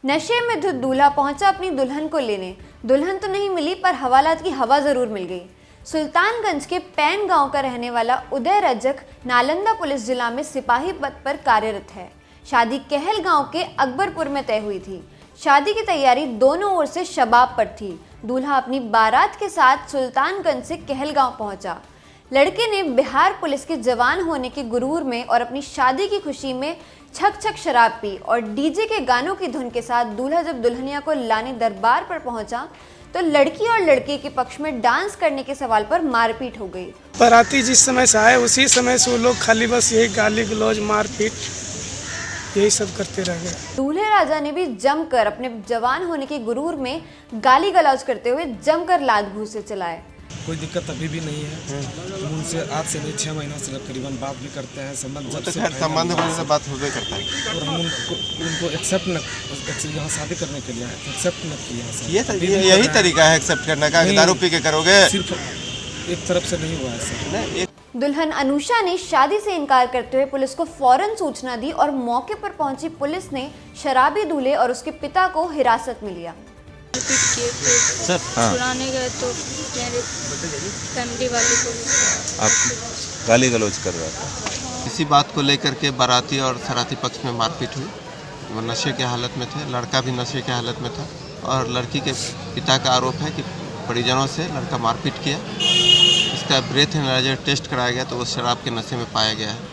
नशे में धुत दूल्हा पहुंचा अपनी दुल्हन को लेने। दुल्हन तो नहीं मिली पर हवालात की हवा जरूर मिल गई। सुल्तानगंज के पैन गांव का रहने वाला उदय रजक नालंदा पुलिस जिला में सिपाही पद पर कार्यरत है। शादी कहल गांव के अकबरपुर में तय हुई थी। शादी की तैयारी दोनों ओर से शबाब पर थी। दूल्हा अपनी बारात के साथ सुल्तानगंज से कहल गांव पहुंचा। लड़के ने बिहार पुलिस के जवान होने के गुरूर में और अपनी शादी की खुशी में छक छक शराब पी और डीजे के गानों की धुन के साथ दूल्हा जब दुल्हनिया को लाने दरबार पर पहुंचा तो लड़की और लड़के के पक्ष में डांस करने के सवाल पर मारपीट हो गई। बाराती जिस समय से आए उसी समय से वो लोग खाली बस यही गाली गलौज मारपीट यही सब करते रह गए। दूल्हे राजा ने भी जमकर अपने जवान होने के गुरूर में गाली गलौज करते हुए जमकर लात घूंसे चलाए। कोई दिक्कत अभी भी नहीं है। उनसे आज से नहीं 6 महीनों से करीबन बात भी करते हैं। संबंध जब से संबंध होने से बात होबे करता है और हम उनको एक्सेप्ट न यहाँ शादी करने के लिए एक्सेप्ट न किया। यही तरीका है एक्सेप्ट करने का कि दारू पी के करोगे। सिर्फ एक तरफ से नहीं हुआ है। दुल्हन अनुषा ने शादी से इनकार करते हुए पुलिस को फौरन सूचना दी और मौके पर पहुंची पुलिस ने शराबी दूल्हे और उसके पिता को हिरासत में लिया। सर छुड़ाने गए तो मेरे फैमिली वाले को आप गाली गलौज कर रहा था। इसी बात को लेकर के बाराती और सराती पक्ष में मारपीट हुई। वो नशे के हालत में थे, लड़का भी नशे के हालत में था और लड़की के पिता का आरोप है कि परिजनों से लड़का मारपीट किया। इसका ब्रेथ एनालाइजर टेस्ट कराया गया तो वो शराब के नशे में पाया गया है।